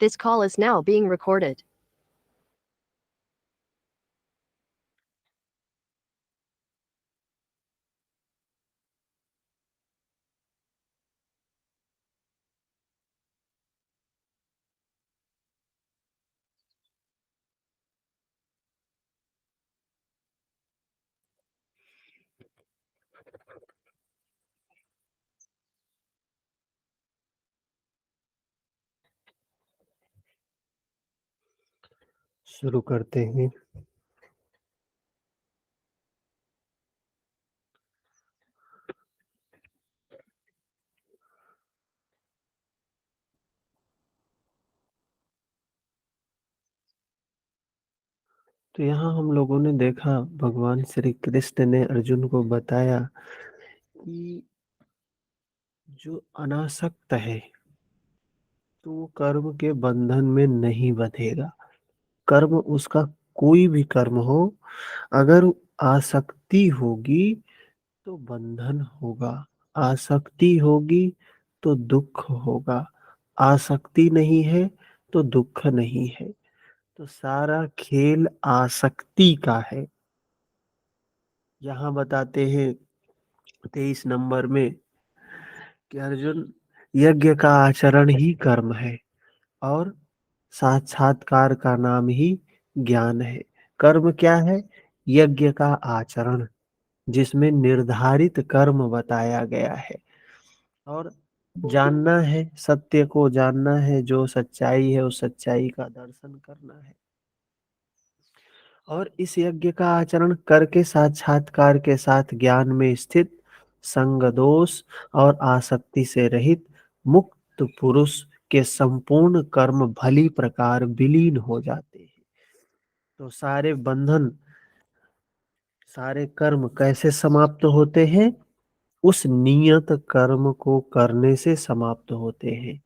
This call is now being recorded. शुरू करते हैं। तो यहाँ हम लोगों ने देखा भगवान श्री कृष्ण ने अर्जुन को बताया कि जो अनासक्त है तो वो कर्म के बंधन में नहीं बंधेगा। कर्म उसका कोई भी कर्म हो, अगर आसक्ति होगी तो बंधन होगा, आसक्ति होगी तो दुख होगा, आसक्ति नहीं है तो दुख नहीं है। तो सारा खेल आसक्ति का है। यहाँ बताते हैं 23 नंबर में कि अर्जुन, यज्ञ का आचरण ही कर्म है और साक्षात्कार का नाम ही ज्ञान है। कर्म क्या है? यज्ञ का आचरण, जिसमें निर्धारित कर्म बताया गया है। और जानना है, सत्य को जानना है, जो सच्चाई है उस सच्चाई का दर्शन करना है। और इस यज्ञ का आचरण करके साक्षात्कार के साथ ज्ञान में स्थित, संग दोष और आसक्ति से रहित मुक्त पुरुष के संपूर्ण कर्म भली प्रकार विलीन हो जाते हैं। तो सारे बंधन, सारे कर्म कैसे समाप्त होते हैं? उस नियत कर्म को करने से समाप्त होते हैं।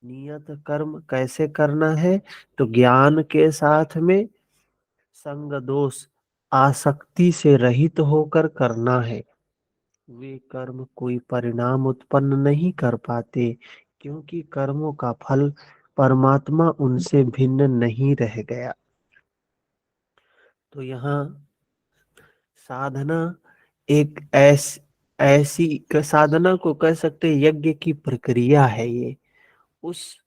नियत कर्म कैसे करना है? तो ज्ञान के साथ में संग दोष आसक्ति से रहित होकर करना है। वे कर्म कोई परिणाम उत्पन्न नहीं कर पाते, क्योंकि कर्मों का फल परमात्मा उनसे भिन्न नहीं रह गया। तो यहाँ साधना एक ऐसी साधना को कह सकते हैं, यज्ञ की प्रक्रिया है ये। उस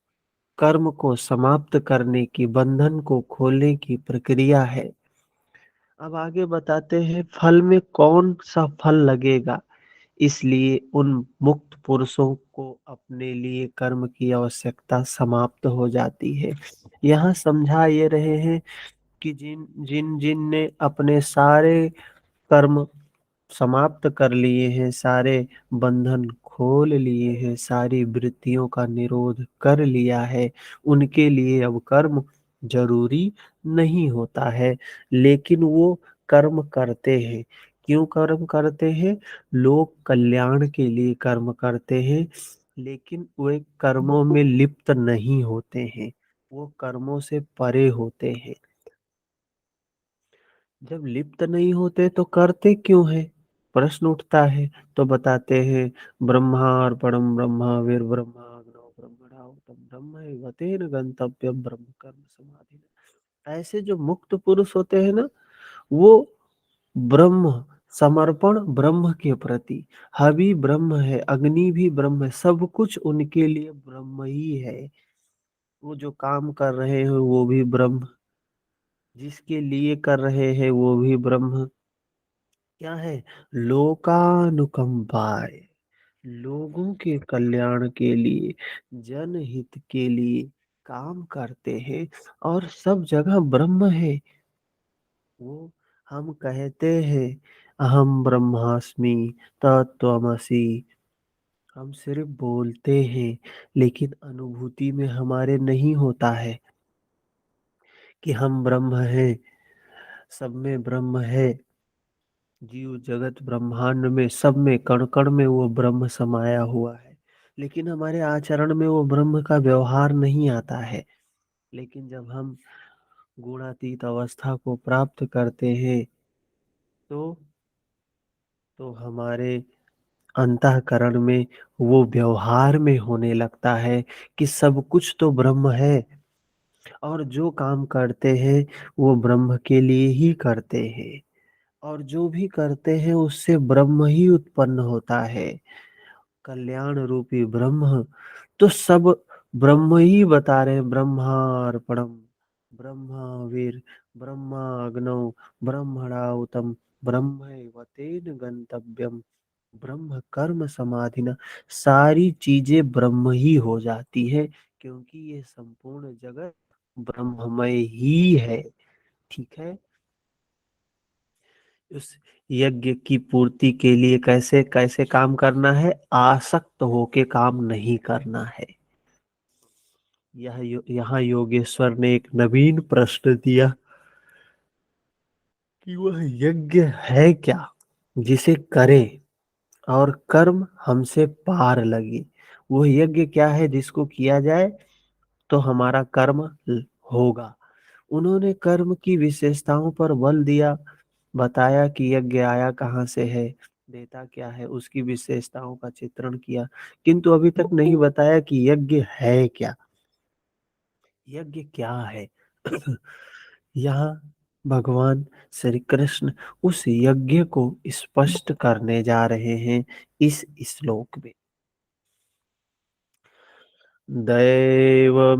कर्म को समाप्त करने की, बंधन को खोलने की प्रक्रिया है। अब आगे बताते हैं फल में कौन सा फल लगेगा। इसलिए उन मुक्त पुरुषों को अपने लिए कर्म की आवश्यकता समाप्त हो जाती है। यहाँ समझा ये रहे हैं कि जिन जिन जिन ने अपने सारे कर्म समाप्त कर लिए हैं, सारे बंधन खोल लिए हैं, सारी वृत्तियों का निरोध कर लिया है, उनके लिए अब कर्म जरूरी नहीं होता है। लेकिन वो कर्म करते हैं। क्यों कर्म करते हैं? लोक कल्याण के लिए कर्म करते हैं। लेकिन वे कर्मों में लिप्त नहीं होते हैं, वो कर्मों से परे होते हैं। जब लिप्त नहीं होते तो करते क्यों है? प्रश्न उठता है। तो बताते हैं, ब्रह्मार परम ब्रह्मा वीर ब्रह्माग्नो ब्रह्मणाहुतम ब्रह्म गतेन गंतव्यम ब्रह्म कर्म समाधि। ऐसे जो मुक्त पुरुष होते हैं ना, वो ब्रह्म समर्पण, ब्रह्म के प्रति, हवि ब्रह्म है, अग्नि भी ब्रह्म है, सब कुछ उनके लिए ब्रह्म ही है। वो जो काम कर रहे हैं वो भी ब्रह्म, जिसके लिए कर रहे हैं वो भी ब्रह्म। क्या है? लोकानुकंपाय, लोगों के कल्याण के लिए, जनहित के लिए काम करते हैं। और सब जगह ब्रह्म है। वो हम कहते हैं अहम ब्रह्मास्मि तत्त्वमसि, हम सिर्फ बोलते हैं, लेकिन अनुभूति में हमारे नहीं होता है कि हम ब्रह्म हैं, सब में ब्रह्म है। जीव जगत ब्रह्मांड में, सब में, कण कण में वो ब्रह्म समाया हुआ है। लेकिन हमारे आचरण में वो ब्रह्म का व्यवहार नहीं आता है। लेकिन जब हम गुणातीत अवस्था को प्राप्त करते हैं तो हमारे अंतःकरण में वो व्यवहार में होने लगता है कि सब कुछ तो ब्रह्म है। और जो काम करते हैं वो ब्रह्म के लिए ही करते हैं, और जो भी करते हैं उससे ब्रह्म ही उत्पन्न होता है। कल्याण रूपी ब्रह्म तो सब ब्रह्म ही बता रहे हैं। ब्रह्मार्पणम ब्रह्मावीर ब्रह्माग्नौ ब्रह्मणाहुतम ब्रह्मैव तेन गंतव्यम ब्रह्म कर्म समाधिना। सारी चीजें ब्रह्म ही हो जाती है, क्योंकि ये संपूर्ण जगत ब्रह्ममय ही है। ठीक है। उस यज्ञ की पूर्ति के लिए कैसे कैसे काम करना है, आसक्त होके काम नहीं करना है। यहाँ योगेश्वर ने एक नवीन प्रश्न दिया कि वह यज्ञ है क्या जिसे करें और कर्म हमसे पार लगे। वह यज्ञ क्या है जिसको किया जाए तो हमारा कर्म होगा। उन्होंने कर्म की विशेषताओं पर बल दिया, बताया कि यज्ञ आया कहाँ से है, देता क्या है, उसकी विशेषताओं का चित्रण किया, किंतु अभी तक नहीं बताया कि यज्ञ है क्या। यज्ञ क्या है? यहाँ भगवान श्री कृष्ण उस यज्ञ को स्पष्ट करने जा रहे हैं इस श्लोक में। दैवमेवापरे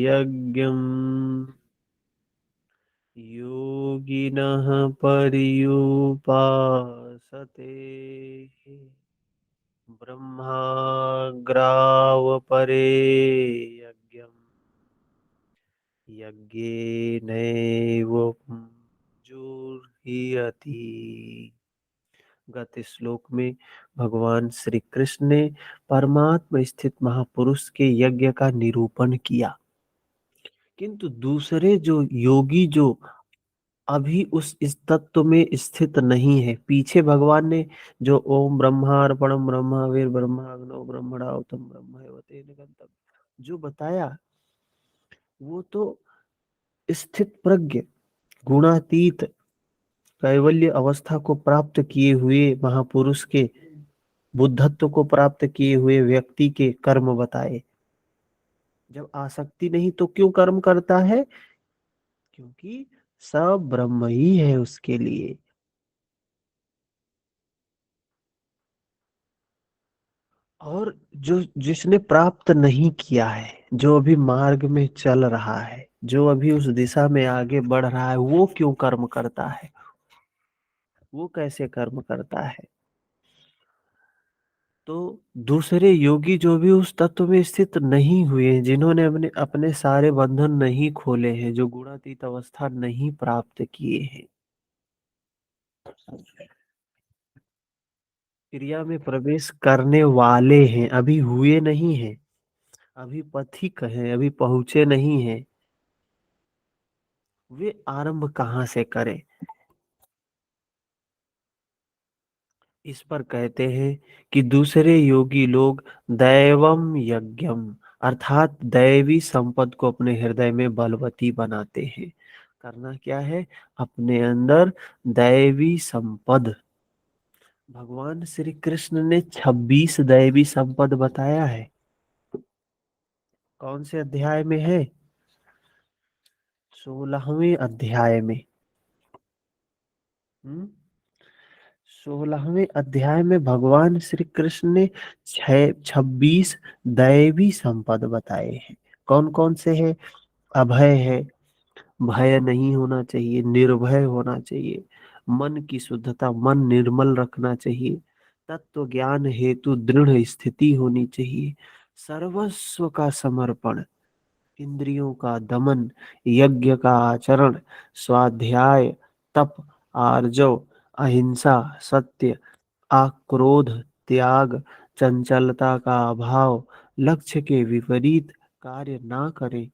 यज्ञम् योगिनः पर्युपासते ब्रह्माग्रावपरे यज्ञम् यज्ञेनैव जुर्हीयति। गत श्लोक में भगवान श्री कृष्ण ने परमात्मा स्थित महापुरुष के यज्ञ का निरूपण किया, किंतु दूसरे जो योगी जो अभी उस इस तत्व में स्थित नहीं है, पीछे भगवान ने जो ओम ब्रह्मार्पणम ब्रह्मावीर ब्रह्माग्नो ब्रह्मणाहुतम ब्रह्मैव तेन गंतव्यम जो बताया, वो तो स्थित प्रज्ञ गुणातीत कैवल्य अवस्था को प्राप्त किए हुए महापुरुष के, बुद्धत्व को प्राप्त किए हुए व्यक्ति के कर्म बताए। जब आसक्ति नहीं तो क्यों कर्म करता है? क्योंकि सब ब्रह्म ही है उसके लिए। और जो जिसने प्राप्त नहीं किया है, जो अभी मार्ग में चल रहा है, जो अभी उस दिशा में आगे बढ़ रहा है, वो क्यों कर्म करता है? वो कैसे कर्म करता है? तो दूसरे योगी जो भी उस तत्व में स्थित नहीं हुए हैं, जिन्होंने अपने अपने सारे बंधन नहीं खोले हैं, जो गुणातीत अवस्था नहीं प्राप्त किए हैं, क्रिया में प्रवेश करने वाले हैं, अभी हुए नहीं हैं, अभी पथिक हैं, अभी पहुंचे नहीं हैं, वे आरंभ कहाँ से करें? इस पर कहते हैं कि दूसरे योगी लोग दैवम यज्ञम अर्थात दैवी संपद को अपने हृदय में बलवती बनाते हैं। करना क्या है? अपने अंदर दैवी संपद, भगवान श्री कृष्ण ने 26 दैवी संपद बताया है। कौन से अध्याय में है? 16वें अध्याय में। 16वें अध्याय में भगवान श्री कृष्ण ने 26 दैवी संपद बताए हैं। कौन कौन से हैं? अभय है, भय नहीं होना चाहिए, निर्भय होना चाहिए, मन की शुद्धता, मन निर्मल रखना चाहिए, तत्व ज्ञान हेतु दृढ़ स्थिति होनी चाहिए, सर्वस्व का समर्पण, इंद्रियों का दमन, यज्ञ का आचरण, स्वाध्याय, तप, आर्जव, अहिंसा, सत्य, आक्रोध, त्याग, चंचलता का अभाव, लक्ष्य के विपरीत कार्य ना करें,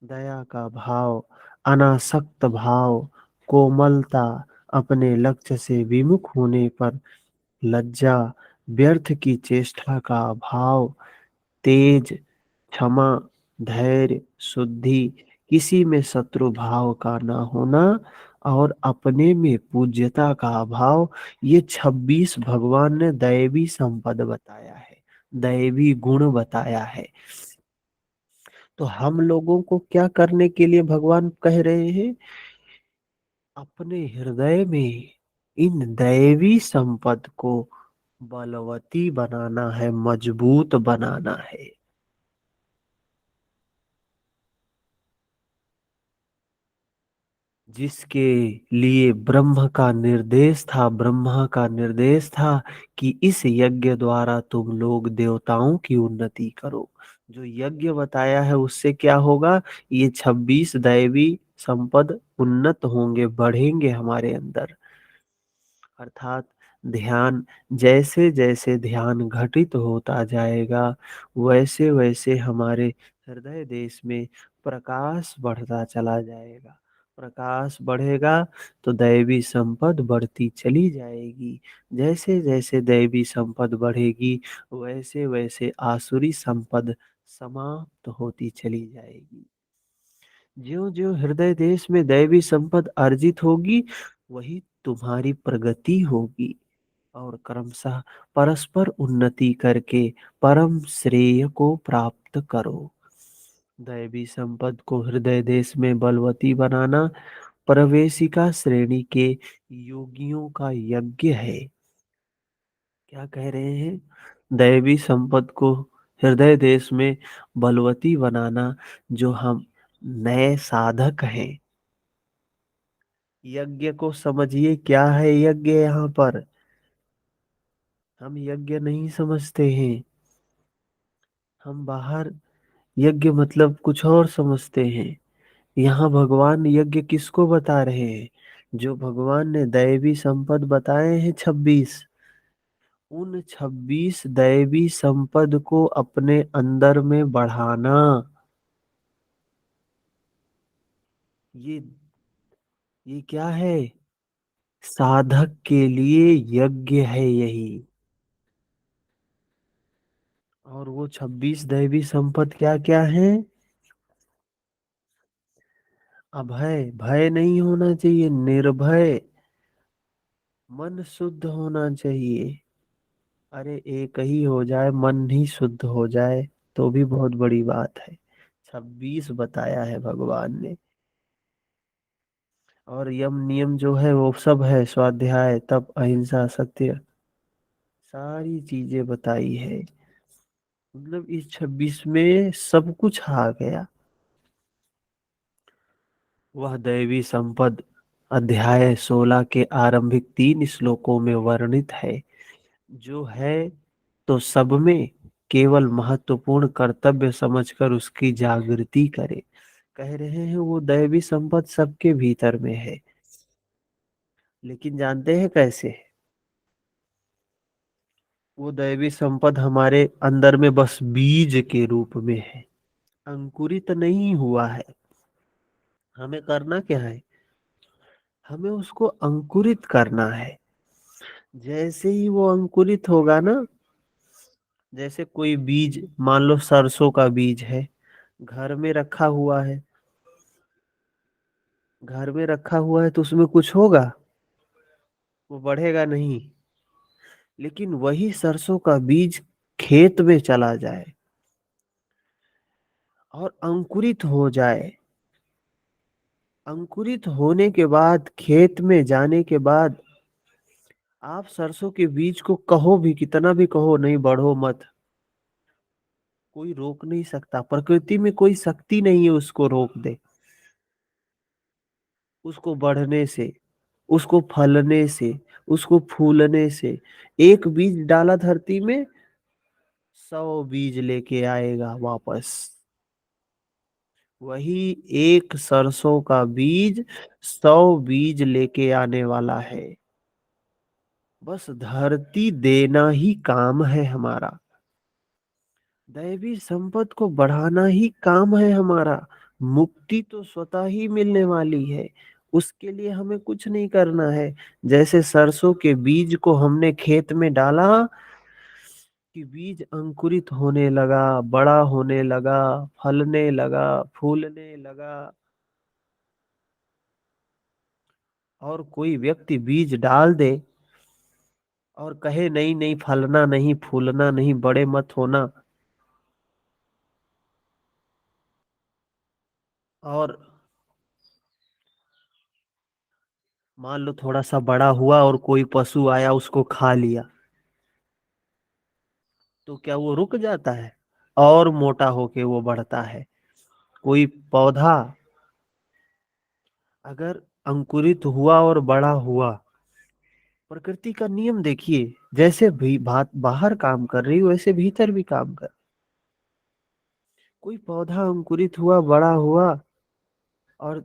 दया का भाव, अनासक्त भाव, कोमलता, अपने लक्ष्य से विमुख होने पर लज्जा, व्यर्थ की चेष्टा का अभाव, तेज, क्षमा, धैर्य, शुद्धि, किसी में शत्रु भाव का ना होना और अपने में पूज्यता का अभाव, ये 26 भगवान ने दैवी संपद बताया है, दैवी गुण बताया है। तो हम लोगों को क्या करने के लिए भगवान कह रहे हैं? अपने हृदय में इन दैवी संपद को बलवती बनाना है, मजबूत बनाना है। जिसके लिए ब्रह्मा का निर्देश था कि इस यज्ञ द्वारा तुम लोग देवताओं की उन्नति करो। जो यज्ञ बताया है उससे क्या होगा? ये 26 दैवी संपद उन्नत होंगे, बढ़ेंगे हमारे अंदर। अर्थात ध्यान, जैसे जैसे ध्यान घटित होता जाएगा, वैसे वैसे हमारे हृदय देश में प्रकाश बढ़ता चला जाएगा। प्रकाश बढ़ेगा तो दैवी संपद बढ़ती चली जाएगी। जैसे जैसे दैवी संपद बढ़ेगी, वैसे वैसे आसुरी संपद समाप्त होती चली जाएगी। ज्यों ज्यों हृदय देश में दैवी संपद अर्जित होगी, वही तुम्हारी प्रगति होगी। और क्रमशः परस्पर उन्नति करके परम श्रेय को प्राप्त करो। दैवी संपद को हृदय देश में बलवती बनाना प्रवेशिका श्रेणी के योगियों का यज्ञ है। क्या कह रहे हैं? दैवी संपद को हृदय देश में बलवती बनाना, जो हम नए साधक हैं। यज्ञ को समझिए, क्या है यज्ञ? यहाँ पर हम यज्ञ नहीं समझते हैं। हम बाहर यज्ञ मतलब कुछ और समझते हैं। यहाँ भगवान यज्ञ किसको बता रहे हैं? जो भगवान ने दैवी संपद बताए हैं 26, उन 26 दैवी संपद को अपने अंदर में बढ़ाना, ये ये क्या है? साधक के लिए यज्ञ है यही। और वो 26 दैवी संपद क्या क्या है? अभय, भय नहीं होना चाहिए, निर्भय, मन शुद्ध होना चाहिए। अरे एक ही हो जाए, मन ही शुद्ध हो जाए तो भी बहुत बड़ी बात है। 26 बताया है भगवान ने। और यम नियम जो है वो सब है, स्वाध्याय, तप, अहिंसा, सत्य, सारी चीजें बताई है। मतलब इस 26 में सब कुछ आ गया। वह दैवी संपद अध्याय 16 के आरंभिक 3 श्लोकों में वर्णित है। जो है तो सब में, केवल महत्वपूर्ण कर्तव्य समझकर उसकी जागृति करे। कह रहे हैं वो दैवी संपद सबके भीतर में है, लेकिन जानते हैं कैसे? वो दैवी संपद हमारे अंदर में बस बीज के रूप में है, अंकुरित नहीं हुआ है। हमें करना क्या है? हमें उसको अंकुरित करना है। जैसे ही वो अंकुरित होगा ना, जैसे कोई बीज, मान लो सरसों का बीज है, घर में रखा हुआ है, घर में रखा हुआ है तो उसमें कुछ होगा? वो बढ़ेगा नहीं। लेकिन वही सरसों का बीज खेत में चला जाए और अंकुरित हो जाए, अंकुरित होने के बाद, खेत में जाने के बाद, आप सरसों के बीज को कहो भी, कितना भी कहो, नहीं बढ़ो मत, कोई रोक नहीं सकता। प्रकृति में कोई शक्ति नहीं है उसको रोक दे, उसको बढ़ने से, उसको फलने से, उसको फूलने से। एक बीज डाला धरती में, 100 बीज लेके आएगा वापस। वही एक सरसों का बीज 100 बीज लेके आने वाला है। बस धरती देना ही काम है हमारा। दैवी संपद को बढ़ाना ही काम है हमारा। मुक्ति तो स्वतः ही मिलने वाली है, उसके लिए हमें कुछ नहीं करना है। जैसे सरसों के बीज को हमने खेत में डाला, कि बीज अंकुरित होने लगा, बड़ा होने लगा, फलने लगा, फूलने लगा। और कोई व्यक्ति बीज डाल दे और कहे नहीं नहीं, फलना नहीं, फूलना नहीं, बड़े मत होना, और मान लो थोड़ा सा बड़ा हुआ और कोई पशु आया उसको खा लिया, तो क्या वो रुक जाता है? और मोटा होके वो बढ़ता है। कोई पौधा अगर अंकुरित हुआ और बड़ा हुआ, प्रकृति का नियम देखिए, जैसे भी बात बाहर काम कर रही वैसे भीतर भी काम कर। कोई पौधा अंकुरित हुआ, बड़ा हुआ, और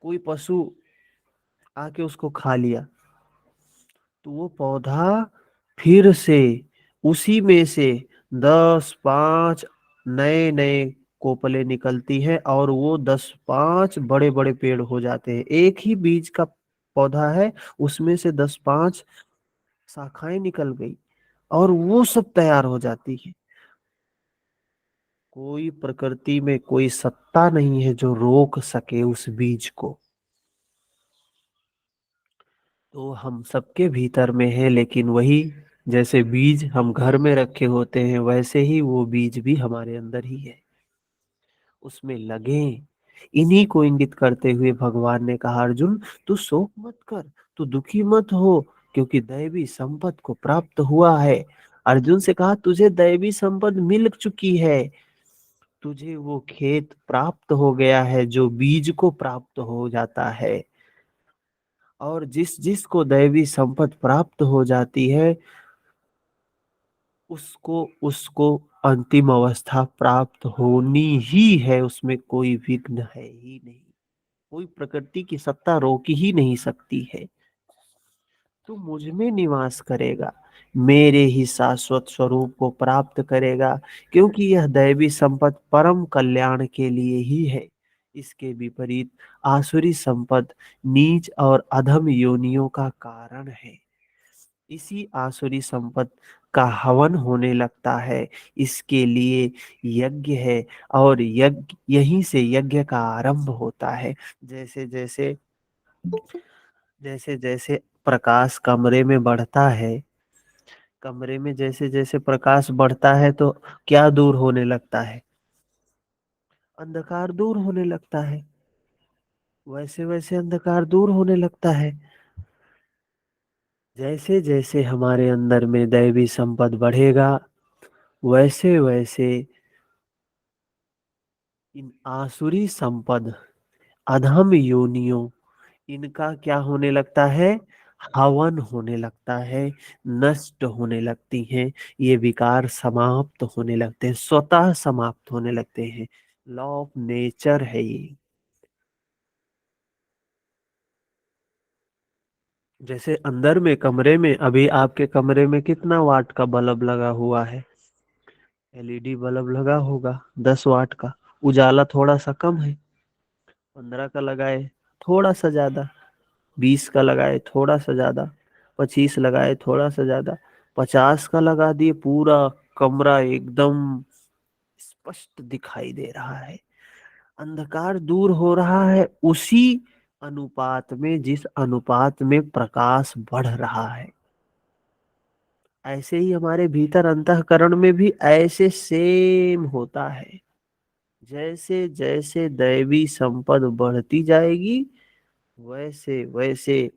कोई पशु आके उसको खा लिया, तो वो पौधा फिर से उसी में से 10 5 नए नए कोपले निकलती हैं, और वो 10 5 बड़े बड़े पेड़ हो जाते हैं। एक ही बीज का पौधा है, उसमें से 10 5 शाखाएं निकल गई, और वो सब तैयार हो जाती है। कोई प्रकृति में कोई सत्ता नहीं है जो रोक सके उस बीज को। तो हम सबके भीतर में है, लेकिन वही, जैसे बीज हम घर में रखे होते हैं वैसे ही वो बीज भी हमारे अंदर ही है, उसमें लगे। इन्हीं को इंगित करते हुए भगवान ने कहा, अर्जुन तू शोक मत कर, तू दुखी मत हो, क्योंकि दैवी संपत्ति को प्राप्त हुआ है। अर्जुन से कहा, तुझे दैवी संपत्ति मिल चुकी है, तुझे वो खेत प्राप्त हो गया है जो बीज को प्राप्त हो जाता है। और जिस जिस को दैवी संपत्ति प्राप्त हो जाती है, उसको उसको अंतिम अवस्था प्राप्त होनी ही है, उसमें कोई विघ्न है ही नहीं। कोई प्रकृति की सत्ता रोक ही नहीं सकती है। तू मुझ में निवास करेगा, मेरे ही शाश्वत स्वरूप को प्राप्त करेगा, क्योंकि यह दैवी संपत्ति परम कल्याण के लिए ही है। इसके विपरीत आसुरी संपत्ति नीच और अधम योनियों का कारण है। इसी आसुरी संपत्ति का हवन होने लगता है, इसके लिए यज्ञ है, और यज्ञ यहीं से यज्ञ का आरंभ होता है। जैसे जैसे जैसे जैसे प्रकाश कमरे में बढ़ता है, कमरे में जैसे जैसे प्रकाश बढ़ता है, तो क्या दूर होने लगता है? अंधकार दूर होने लगता है। वैसे वैसे अंधकार दूर होने लगता है। जैसे जैसे हमारे अंदर में दैवी संपद बढ़ेगा, वैसे वैसे इन आसुरी संपद, अधम योनियों, इनका क्या होने लगता है? हवन होने लगता है, नष्ट होने लगती हैं। ये विकार समाप्त होने लगते हैं, स्वतः समाप्त होने लगते हैं। लॉ ऑफ नेचर है ये। जैसे अंदर में कमरे में, अभी आपके कमरे में कितना वाट का बल्ब लगा हुआ है? एलईडी बल्ब लगा होगा 10 वाट का। उजाला थोड़ा सा कम है, 15 का लगाए थोड़ा सा ज्यादा, 20 का लगाए थोड़ा सा ज्यादा, 25 लगाए थोड़ा सा ज्यादा, 50 का लगा दिए, पूरा कमरा एकदम स्पष्ट दिखाई दे रहा है। अंधकार दूर हो रहा है उसी अनुपात में जिस अनुपात में प्रकाश बढ़ रहा है। ऐसे ही हमारे भीतर अंतःकरण में भी ऐसे सेम होता है। जैसे जैसे दैवी संपद बढ़ती जाएगी, वैसे वैसे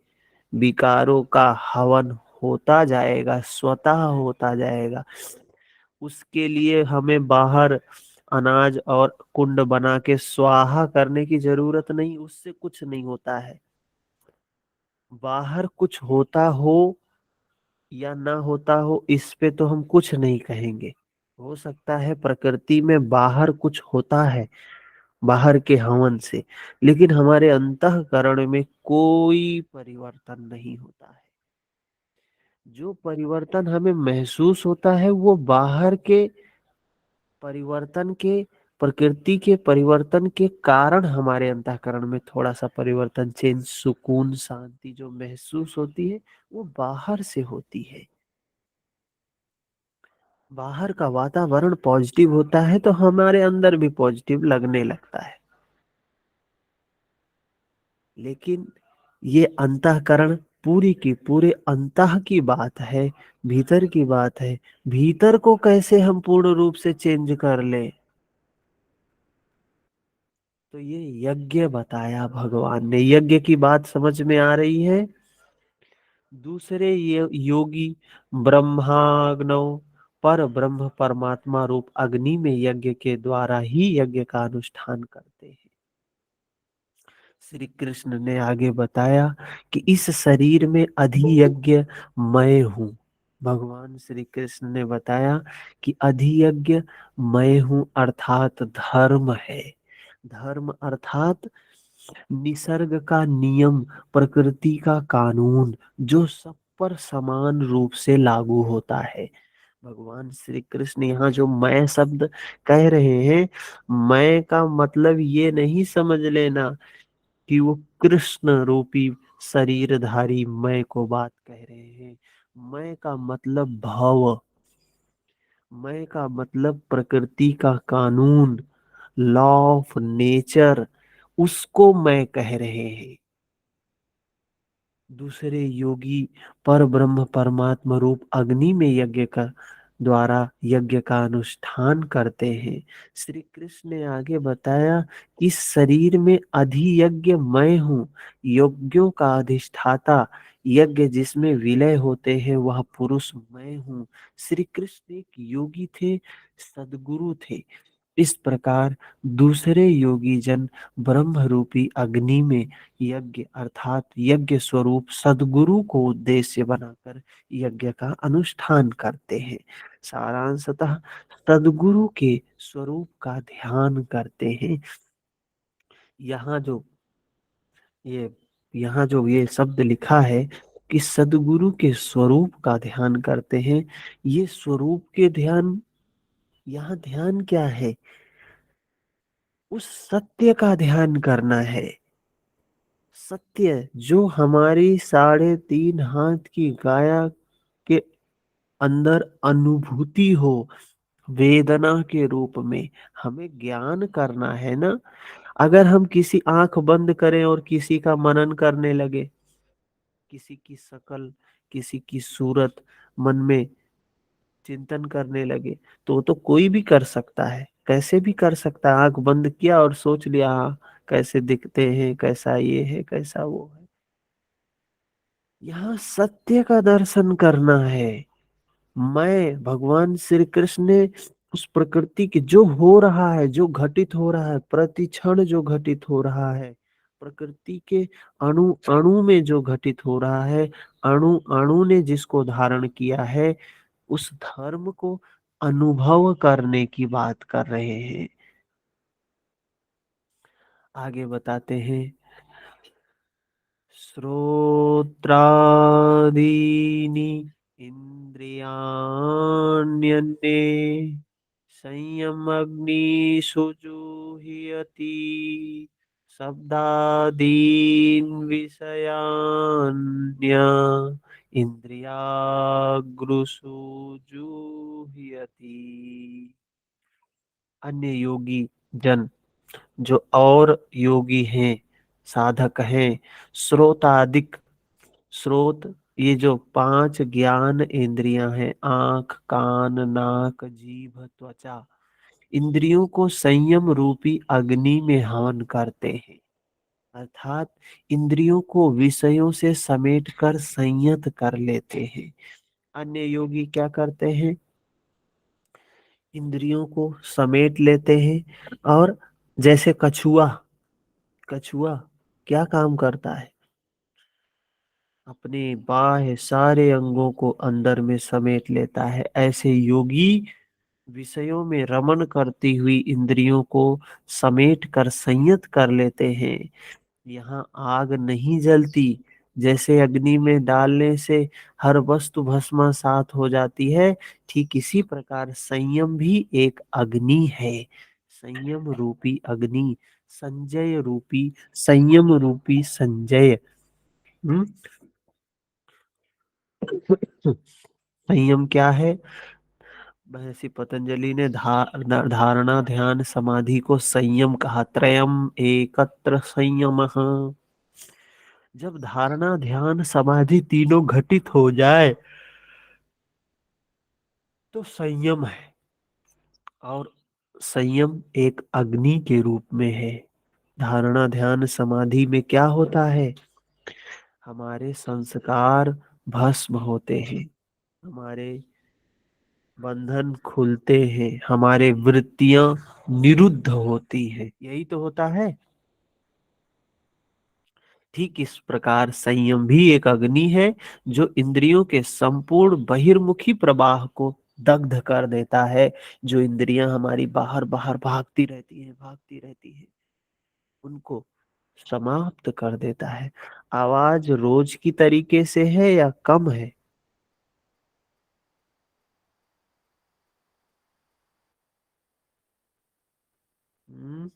विकारों का हवन होता जाएगा, स्वतः होता जाएगा। उसके लिए हमें बाहर अनाज और कुंड बना के स्वाहा करने की जरूरत नहीं, उससे कुछ नहीं होता है। बाहर कुछ होता हो या ना होता हो, इस पे तो हम कुछ नहीं कहेंगे। हो सकता है प्रकृति में बाहर कुछ होता है, बाहर के हवन से, लेकिन हमारे अंतःकरण में कोई परिवर्तन नहीं होता है। जो परिवर्तन हमें महसूस होता है वो बाहर के परिवर्तन के, प्रकृति के परिवर्तन के कारण हमारे अंतःकरण में थोड़ा सा परिवर्तन, चेंज, सुकून, शांति जो महसूस होती है वो बाहर से होती है। बाहर का वातावरण पॉजिटिव होता है तो हमारे अंदर भी पॉजिटिव लगने लगता है। लेकिन ये अंतःकरण पूरी की पूरे अंतः की बात है, भीतर की बात है। भीतर को कैसे हम पूर्ण रूप से चेंज कर ले? तो ये यज्ञ बताया भगवान ने। यज्ञ की बात समझ में आ रही है। दूसरे ये योगी ब्रह्माग्नौ पर ब्रह्म परमात्मा रूप अग्नि में यज्ञ के द्वारा ही यज्ञ का अनुष्ठान करते हैं। श्री कृष्ण ने आगे बताया कि इस शरीर में अधियज्ञ मैं हूँ। भगवान श्री कृष्ण ने बताया कि अधियज्ञ मैं हूँ, अर्थात धर्म है। धर्म अर्थात निसर्ग का नियम, प्रकृति का कानून, जो सब पर समान रूप से लागू होता है। भगवान श्री कृष्ण यहाँ जो मैं शब्द कह रहे हैं, मैं का मतलब ये नहीं समझ लेना कि वो कृष्ण रूपी शरीरधारी मैं को बात कह रहे हैं। मैं का मतलब भाव, मैं का मतलब प्रकृति का कानून, लॉ ऑफ नेचर, उसको मैं कह रहे हैं। दूसरे योगी पर ब्रह्म परमात्मा रूप अग्नि में यज्ञ का द्वारा यज्ञ का अनुष्ठान करते हैं। श्री कृष्ण ने आगे बताया कि शरीर में अधियज्ञ मैं हूँ, यज्ञों का अधिष्ठाता, यज्ञ जिसमें विलय होते हैं वह पुरुष मैं हूँ। श्री कृष्ण एक योगी थे, सदगुरु थे। इस प्रकार दूसरे योगी जन ब्रह्म रूपी अग्नि में यज्ञ अर्थात यज्ञ स्वरूप सदगुरु को उद्देश्य बनाकर यज्ञ का अनुष्ठान करते हैं। सारांशतः सदगुरु के स्वरूप का ध्यान करते हैं। यहाँ जो ये यहाँ जो ये शब्द लिखा है कि सदगुरु के स्वरूप का ध्यान करते हैं, ये स्वरूप के ध्यान, यहाँ ध्यान क्या है? उस सत्य का ध्यान करना है। सत्य जो हमारी 3.5 हाथ की काया के अंदर अनुभूति हो, वेदना के रूप में हमें ज्ञान करना है ना। अगर हम किसी आंख बंद करें और किसी का मनन करने लगे, किसी की शकल, किसी की सूरत मन में चिंतन करने लगे, तो कोई भी कर सकता है, कैसे भी कर सकता है। आंख बंद किया और सोच लिया, हाँ कैसे दिखते हैं, कैसा ये है, कैसा वो है। यहाँ सत्य का दर्शन करना है। मैं भगवान श्री कृष्ण ने उस प्रकृति के जो हो रहा है, जो घटित हो रहा है, प्रति क्षण जो घटित हो रहा है, प्रकृति के अणु अणु में जो घटित हो रहा है, अणु अणु ने जिसको धारण किया है, उस धर्म को अनुभव करने की बात कर रहे हैं। आगे बताते हैं, श्रोत्रादीनि इन्द्रियाण्यन्ये संयमग्निषु जुह्यति शब्दादीन् विषयान्य इन्द्रियाग्रुषु जुह्यति। अन्य योगी जन जो और योगी हैं, साधक हैं, श्रोतादिक, स्रोत ये जो 5 ज्ञान इंद्रियां हैं, आंख, कान, नाक, जीभ, त्वचा, इंद्रियों को संयम रूपी अग्नि में हवन करते हैं। अर्थात इंद्रियों को विषयों से समेट कर संयत कर लेते हैं। अन्य योगी क्या करते हैं? इंद्रियों को समेट लेते हैं और जैसे कछुआ, कछुआ क्या काम करता है? अपने बाह्य सारे अंगों को अंदर में समेट लेता है। ऐसे योगी विषयों में रमन करती हुई इंद्रियों को समेट कर संयत कर लेते हैं। यहाँ आग नहीं जलती, जैसे अग्नि में डालने से हर वस्तु भस्मासात हो जाती है, ठीक इसी प्रकार संयम भी एक अग्नि है। संयम रूपी अग्नि, संजय रूपी, संयम रूपी संजय। हम्म? संयम क्या है? महर्षि पतंजलि ने धारणा ध्यान समाधि को संयम कहा। त्रयम एकत्र संयम। जब धारणा ध्यान समाधि तीनों घटित हो जाए तो संयम है। और संयम एक अग्नि के रूप में है। धारणा ध्यान समाधि में क्या होता है? हमारे संस्कार भस्म होते हैं, हमारे बंधन खुलते हैं, हमारे वृत्तियां निरुद्ध होती हैं, यही तो होता है। ठीक इस प्रकार संयम भी एक अग्नि है जो इंद्रियों के संपूर्ण बहिर्मुखी प्रवाह को दग्ध कर देता है। जो इंद्रियां हमारी बाहर बाहर भागती रहती हैं, उनको समाप्त कर देता है। आवाज रोज की तरीके से है या कम है? हम्म,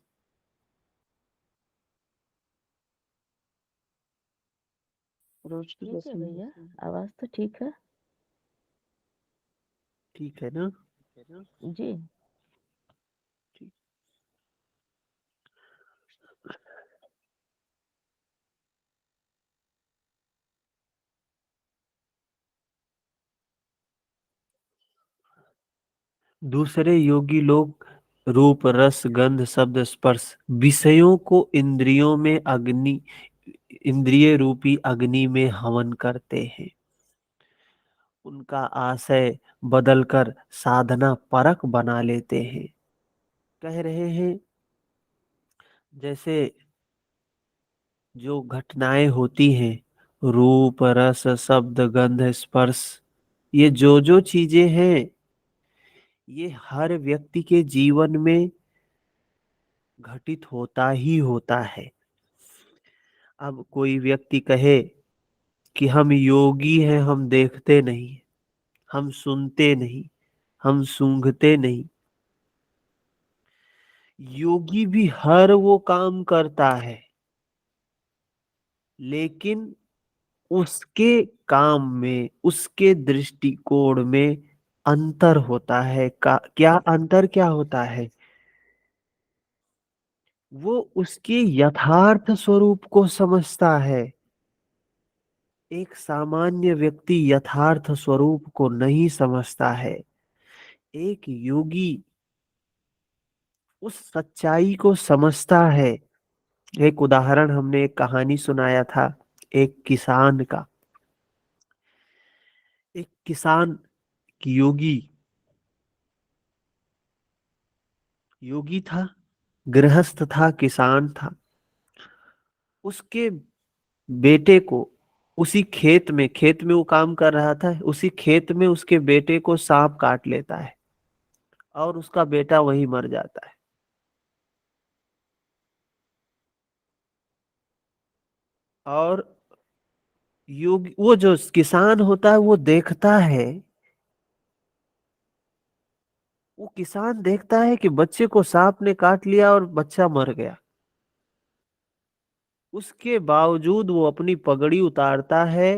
रोज की ठीक है भैया, आवाज तो ठीक है। ठीक है ना? जी। ठीक। दूसरे योगी लोग रूप रस गंध शब्द स्पर्श विषयों को इंद्रिय रूपी अग्नि में हवन करते हैं। उनका आशय बदलकर साधना परक बना लेते हैं। कह रहे हैं जैसे जो घटनाएं होती हैं, रूप रस शब्द गंध स्पर्श, ये जो जो चीजें हैं, ये हर व्यक्ति के जीवन में घटित होता ही होता है। अब कोई व्यक्ति कहे कि हम योगी हैं, हम देखते नहीं, हम सुनते नहीं, हम सूंघते नहीं। योगी भी हर वो काम करता है, लेकिन उसके काम में, उसके दृष्टिकोण में अंतर होता है। क्या अंतर क्या होता है? वो उसके यथार्थ स्वरूप को समझता है। एक सामान्य व्यक्ति यथार्थ स्वरूप को नहीं समझता है। एक योगी उस सच्चाई को समझता है। एक उदाहरण हमने एक कहानी सुनाया था, एक किसान का। एक किसान योगी योगी था, गृहस्थ था, किसान था। उसके बेटे को उसी खेत में वो काम कर रहा था, उसी खेत में उसके बेटे को सांप काट लेता है और उसका बेटा वही मर जाता है। और योगी, वो जो किसान होता है, वो देखता है, वो किसान देखता है कि बच्चे को सांप ने काट लिया और बच्चा मर गया। उसके बावजूद वो अपनी पगड़ी उतारता है,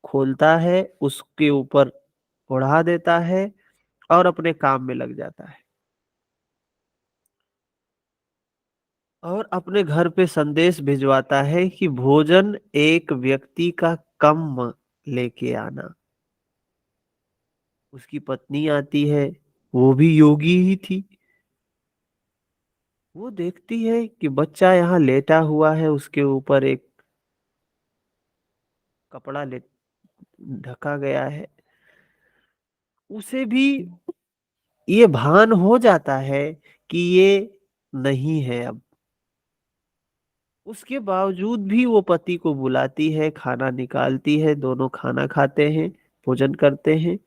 खोलता है, उसके ऊपर ओढ़ा देता है और अपने काम में लग जाता है। और अपने घर पे संदेश भिजवाता है कि भोजन एक व्यक्ति का कम लेके आना। उसकी पत्नी आती है, वो भी योगी ही थी। वो देखती है कि बच्चा यहाँ लेटा हुआ है, उसके ऊपर एक कपड़ा ले ढका गया है। उसे भी ये भान हो जाता है कि ये नहीं है अब। उसके बावजूद भी वो पति को बुलाती है, खाना निकालती है, दोनों खाना खाते हैं, भोजन करते हैं।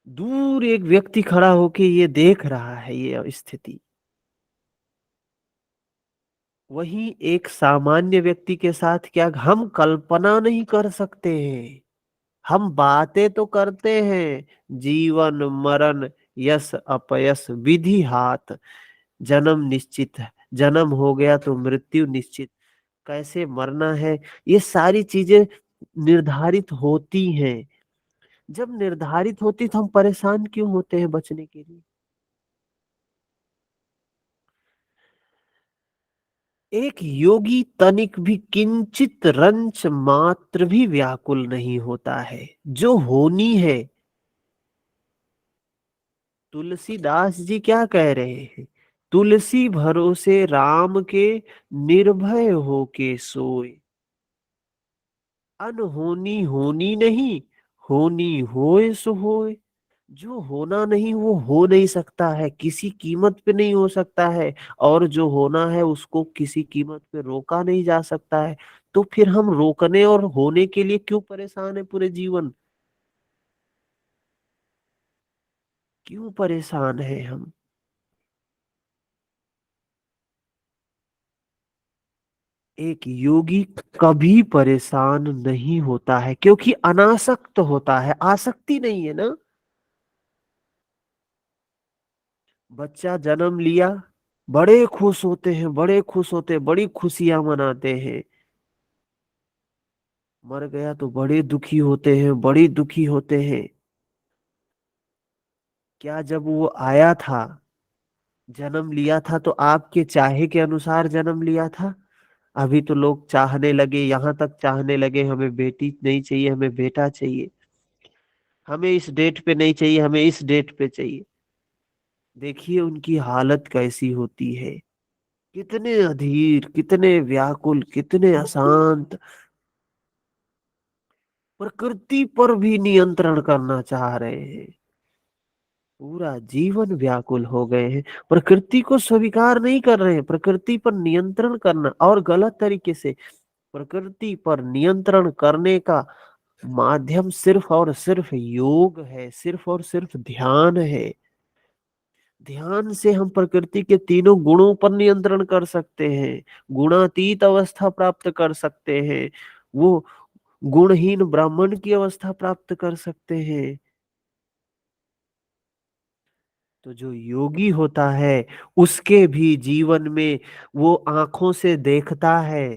दूर एक व्यक्ति खड़ा होके ये देख रहा है ये स्थिति। वहीं एक सामान्य व्यक्ति के साथ क्या हम कल्पना नहीं कर सकते हैं। हम बातें तो करते हैं, जीवन मरण यश अपयश विधि हाथ, जन्म निश्चित है, जन्म हो गया तो मृत्यु निश्चित, कैसे मरना है, ये सारी चीजें निर्धारित होती हैं। जब निर्धारित होती तो हम परेशान क्यों होते हैं बचने के लिए? एक योगी तनिक भी किंचित रंच मात्र भी व्याकुल नहीं होता है। जो होनी है, तुलसीदास जी क्या कह रहे हैं? तुलसी भरोसे राम के निर्भय हो के सोए। अनहोनी होनी नहीं, होनी होए सो होए। जो होना नहीं वो हो नहीं सकता है, किसी कीमत पे नहीं हो सकता है। और जो होना है उसको किसी कीमत पे रोका नहीं जा सकता है। तो फिर हम रोकने और होने के लिए क्यों परेशान है पूरे जीवन? क्यों परेशान है हम? एक योगी कभी परेशान नहीं होता है, क्योंकि अनासक्त होता है, आसक्ति नहीं है ना। बच्चा जन्म लिया, बड़े खुश होते हैं, बड़े खुश होते हैं, बड़ी खुशियां मनाते हैं। मर गया तो बड़े दुखी होते हैं, बड़ी दुखी होते हैं। क्या जब वो आया था, जन्म लिया था, तो आपके चाहे के अनुसार जन्म लिया था? अभी तो लोग चाहने लगे, यहाँ तक चाहने लगे, हमें बेटी नहीं चाहिए, हमें बेटा चाहिए, हमें इस डेट पे नहीं चाहिए, हमें इस डेट पे चाहिए। देखिए उनकी हालत कैसी होती है। कितने अधीर, कितने व्याकुल, कितने अशांत। प्रकृति पर भी नियंत्रण करना चाह रहे हैं। पूरा जीवन व्याकुल हो गए हैं। प्रकृति को स्वीकार नहीं कर रहे हैं, प्रकृति पर नियंत्रण करना, और गलत तरीके से। प्रकृति पर नियंत्रण करने का माध्यम सिर्फ और सिर्फ योग है, सिर्फ और सिर्फ ध्यान है। ध्यान से हम प्रकृति के तीनों गुणों पर नियंत्रण कर सकते हैं, गुणातीत अवस्था प्राप्त कर सकते हैं, वो गुणहीन ब्राह्मण की अवस्था प्राप्त कर सकते हैं। तो जो योगी होता है, उसके भी जीवन में वो आंखों से देखता है,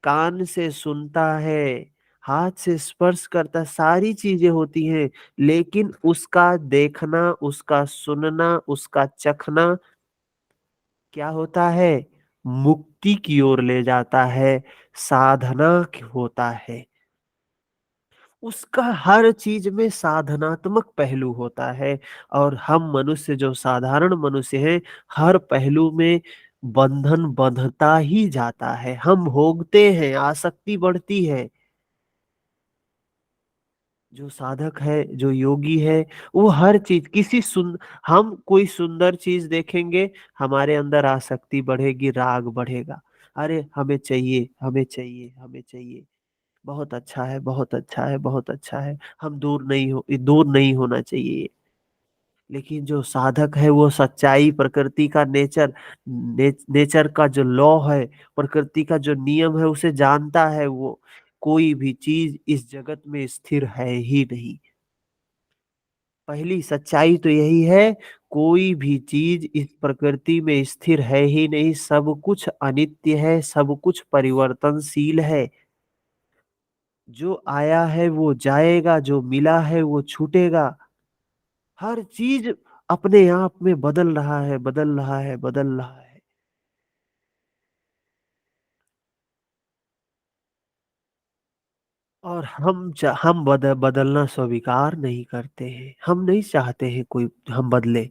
कान से सुनता है, हाथ से स्पर्श करता, सारी चीजें होती हैं। लेकिन उसका देखना, उसका सुनना, उसका चखना क्या होता है? मुक्ति की ओर ले जाता है, साधना होता है। उसका हर चीज में साधनात्मक पहलू होता है। और हम मनुष्य, जो साधारण मनुष्य हैं, हर पहलू में बंधन बंधता ही जाता है, हम भोगते हैं, आसक्ति बढ़ती है। जो साधक है, जो योगी है, वो हर चीज, हम कोई सुंदर चीज देखेंगे, हमारे अंदर आसक्ति बढ़ेगी, राग बढ़ेगा। अरे हमें चाहिए, हमें चाहिए, हमें चाहिए, बहुत अच्छा है, बहुत अच्छा है, बहुत अच्छा है, हम दूर नहीं होना चाहिए। लेकिन जो साधक है वो सच्चाई, प्रकृति का नेचर का जो लॉ है, प्रकृति का जो नियम है, उसे जानता है वो। कोई भी चीज इस जगत में स्थिर है ही नहीं। पहली सच्चाई तो यही है, कोई भी चीज इस प्रकृति में स्थिर है ही नहीं, सब कुछ अनित्य है, सब कुछ परिवर्तनशील है। जो आया है वो जाएगा, जो मिला है वो छूटेगा। हर चीज अपने आप में बदल रहा है, बदल रहा है, बदल रहा है। और बदलना स्वीकार नहीं करते हैं, हम नहीं चाहते हैं कोई हम बदले।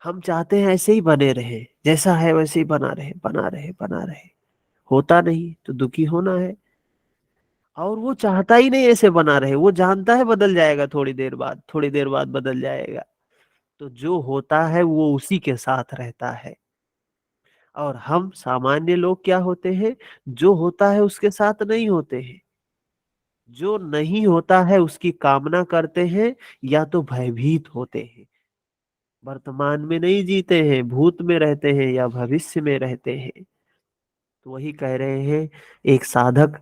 हम चाहते हैं ऐसे ही बने रहे, जैसा है वैसे ही बना रहे, बना रहे, बना रहे। होता नहीं तो दुखी होना है। और वो चाहता ही नहीं ऐसे बना रहे, वो जानता है बदल जाएगा, थोड़ी देर बाद, थोड़ी देर बाद बदल जाएगा। तो जो होता है वो उसी के साथ रहता है। और हम सामान्य लोग क्या होते हैं? जो होता है उसके साथ नहीं होते हैं, जो नहीं होता है उसकी कामना करते हैं, या तो भयभीत होते हैं, वर्तमान में नहीं जीते हैं, भूत में रहते हैं या भविष्य में रहते हैं। तो वही कह रहे हैं, एक साधक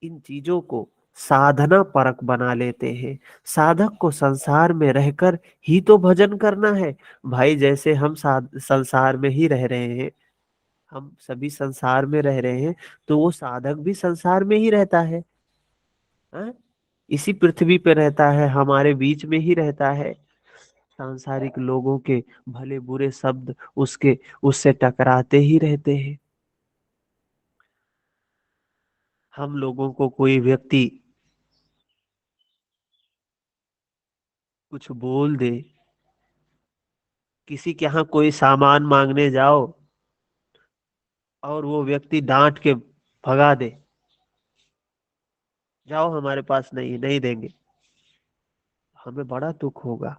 इन चीजों को साधना परक बना लेते हैं। साधक को संसार में रहकर ही तो भजन करना है। भाई जैसे हम संसार में ही रह रहे हैं, हम सभी संसार में रह रहे हैं, तो वो साधक भी संसार में ही रहता है, हाँ? इसी पृथ्वी पे रहता है, हमारे बीच में ही रहता है। सांसारिक लोगों के भले बुरे शब्द उससे टकराते ही रहते हैं। हम लोगों को कोई व्यक्ति कुछ बोल दे, किसी के यहाँ कोई सामान मांगने जाओ और वो व्यक्ति डांट के भगा दे, जाओ हमारे पास नहीं, नहीं देंगे, हमें बड़ा दुख होगा,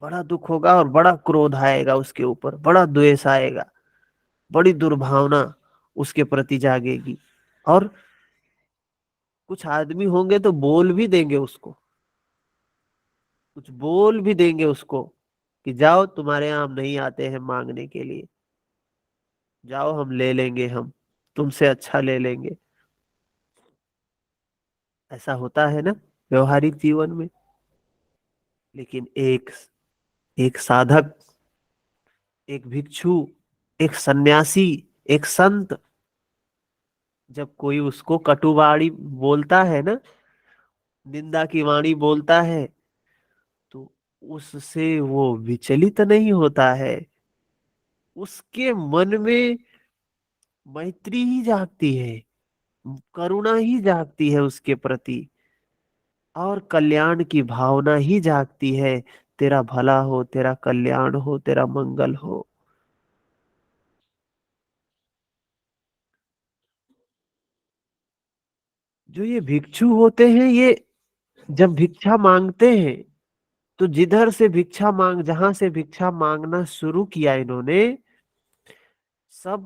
बड़ा दुख होगा और बड़ा क्रोध आएगा उसके ऊपर, बड़ा द्वेष आएगा, बड़ी दुर्भावना उसके प्रति जागेगी। और कुछ आदमी होंगे तो बोल भी देंगे उसको, कुछ बोल भी देंगे उसको कि जाओ तुम्हारे यहाँ हम नहीं आते हैं मांगने के लिए, जाओ हम ले लेंगे, हम तुमसे अच्छा ले लेंगे। ऐसा होता है ना व्यवहारिक जीवन में। लेकिन एक एक साधक, एक भिक्षु, एक सन्यासी, एक संत, जब कोई उसको कटुवाणी बोलता है ना, निंदा की वाणी बोलता है, तो उससे वो विचलित नहीं होता है, उसके मन में मैत्री ही जागती है, करुणा ही जागती है उसके प्रति, और कल्याण की भावना ही जागती है, तेरा भला हो, तेरा कल्याण हो, तेरा मंगल हो। जो ये भिक्षु होते हैं, ये जब भिक्षा मांगते हैं तो जिधर से भिक्षा मांग जहां से भिक्षा मांगना शुरू किया इन्होंने, सब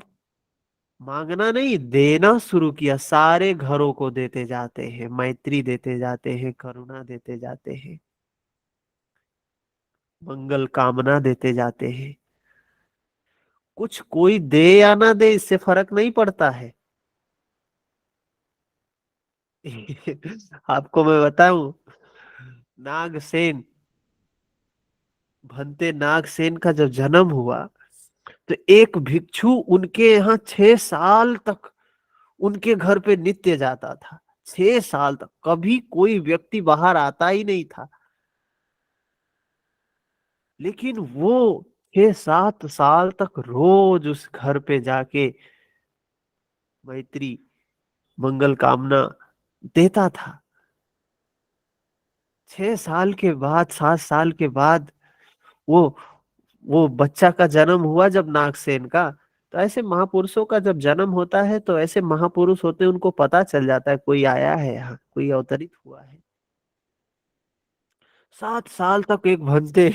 मांगना नहीं, देना शुरू किया, सारे घरों को देते जाते हैं, मैत्री देते जाते हैं, करुणा देते जाते हैं, मंगल कामना देते जाते हैं। कुछ कोई दे या ना दे इससे फर्क नहीं पड़ता है। आपको मैं बताऊं, नागसेन, भंते नागसेन का जब जन्म हुआ तो एक भिक्षु उनके यहाँ 6 साल तक उनके घर पे नित्य जाता था। 6 साल तक कभी कोई व्यक्ति बाहर आता ही नहीं था, लेकिन वो 6-7 साल तक रोज उस घर पे जाके मैत्री, मंगल कामना देता था। 6 साल के बाद, 7 साल के बाद वो वो बच्चा का जन्म हुआ जब नागसेन का। तो ऐसे महापुरुषों का जब जन्म होता है तो ऐसे महापुरुष होते हैं, उनको पता चल जाता है कोई आया है यहाँ, कोई अवतरित हुआ है। 7 साल तक एक भंते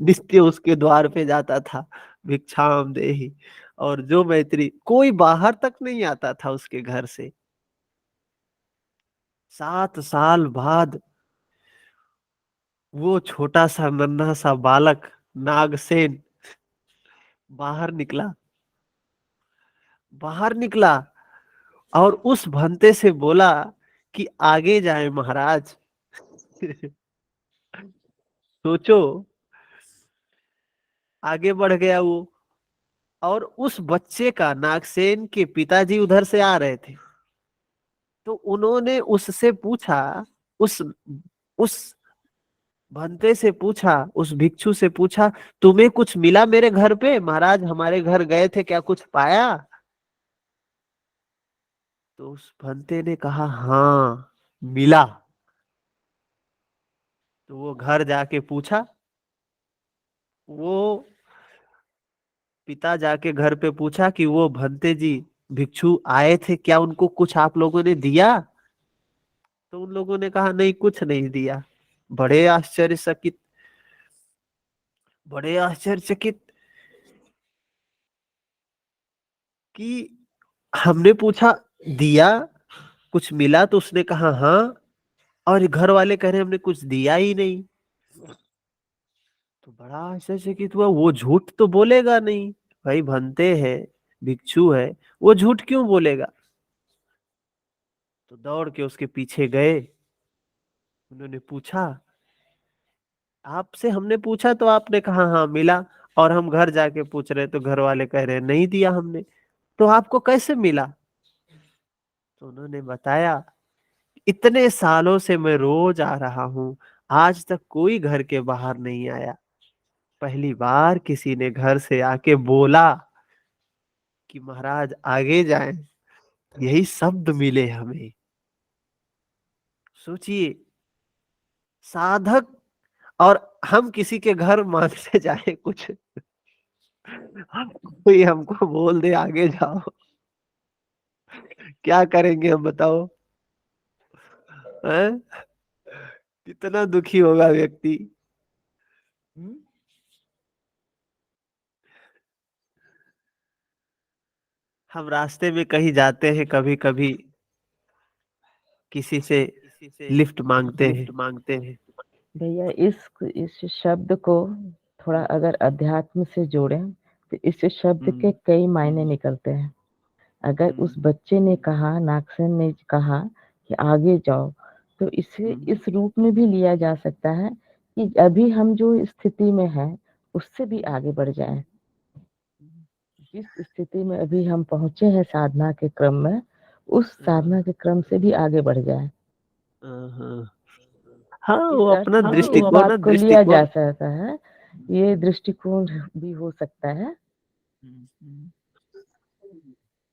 नित्य उसके द्वार पे जाता था, भिक्षाम देहि, और जो मैत्री, कोई बाहर तक नहीं आता था उसके घर से। 7 साल बाद वो छोटा सा नन्हा सा बालक नागसेन बाहर निकला, बाहर निकला और उस भंते से बोला कि आगे जाए महाराज। सोचो, आगे बढ़ गया वो, और उस बच्चे का, नागसेन के पिताजी उधर से आ रहे थे, तो उन्होंने उससे पूछा, उस उस भंते से पूछा, उस भिक्षु से पूछा, तुम्हें कुछ मिला मेरे घर पे, महाराज हमारे घर गए थे, क्या कुछ पाया? तो उस भंते ने कहा हाँ मिला। तो वो घर जाके पूछा, वो पिता जाके घर पे पूछा कि वो भंते जी भिक्षु आए थे, क्या उनको कुछ आप लोगों ने दिया? तो उन लोगों ने कहा नहीं, कुछ नहीं दिया। बड़े आश्चर्यचकित, बड़े आश्चर्यचकित कि हमने पूछा दिया, कुछ मिला? तो उसने कहा हाँ, और घर वाले कह रहे हमने कुछ दिया ही नहीं। तो बड़ा आश्चर्यचकित हुआ, वो झूठ तो बोलेगा नहीं, भाई भंते है, भिक्षु है, वो झूठ क्यों बोलेगा? तो दौड़ के उसके पीछे गए, उन्होंने पूछा, आपसे हमने पूछा तो आपने कहा हाँ मिला, और हम घर जाके पूछ रहे तो घर वाले कह रहे नहीं दिया हमने, तो आपको कैसे मिला? तो उन्होंने बताया, इतने सालों से मैं रोज आ रहा हूँ, आज तक कोई घर के बाहर नहीं आया, पहली बार किसी ने घर से आके बोला कि महाराज आगे जाएं, यही शब्द मिले हमें। सोचिए, साधक और हम किसी के घर मांगने जाए कुछ, कोई हमको बोल दे आगे जाओ, क्या करेंगे हम बताओ? हैं? कितना दुखी होगा व्यक्ति। हम रास्ते में कहीं जाते हैं, कभी कभी किसी से लिफ्ट मांगते हैं। भैया इस शब्द को थोड़ा अगर अध्यात्म से जोड़ें तो इस शब्द के कई मायने निकलते हैं। अगर उस बच्चे ने कहा, नागसेन ने कहा कि आगे जाओ, तो इसे इस रूप में भी लिया जा सकता है कि अभी हम जो स्थिति में हैं उससे भी आगे बढ़ जाएं। जिस स्थिति में अभी हम पहुंचे हैं साधना के क्रम में, उस साधना के क्रम से भी आगे बढ़ जाएं। हाँ, वो इस अपना अर्थ में इस दृष्टिकोण बात को लिया जा सकता है, ये दृष्टिकोण भी हो सकता है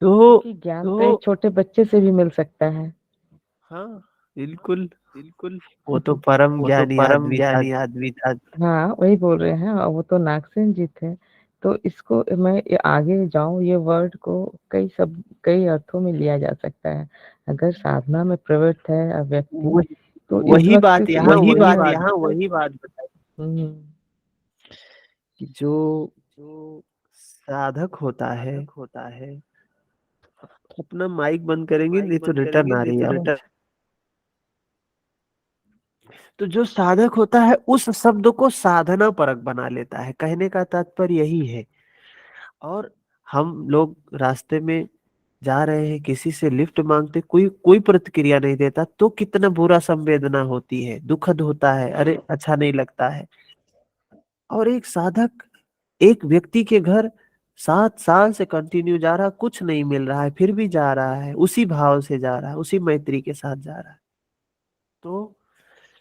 तो कि ज्ञान तो एक छोटे बच्चे से भी मिल सकता है। हाँ, बिल्कुल, वो तो परम ज्ञानी आदमी था। हाँ, वही बोल रहे हैं, और वो तो नागसेन जी थे। तो इसको मैं ये आगे जाऊं, ये वर्ड को कई अर्थों में लिया जा सकता है। अगर साधना में प्रवृत्त है व्यक्ति, तो इस वही वक्त बात यहाँ वही बात बताई कि जो साधक होता है, अपना माइक बंद करेंगे नहीं तो रिटर्न आ रही है आवाज। तो जो साधक होता है उस शब्द को साधना परक बना लेता है, कहने का तात्पर्य यही है। और हम लोग रास्ते में जा रहे हैं, किसी से लिफ्ट मांगते, कोई प्रतिक्रिया नहीं देता, तो कितना बुरा संवेदना होती है, दुखद होता है, अरे अच्छा नहीं लगता है। और एक साधक एक व्यक्ति के घर 7 साल से कंटिन्यू जा रहा, कुछ नहीं मिल रहा है, फिर भी जा रहा है, उसी भाव से जा रहा है, उसी मैत्री के साथ जा रहा है। तो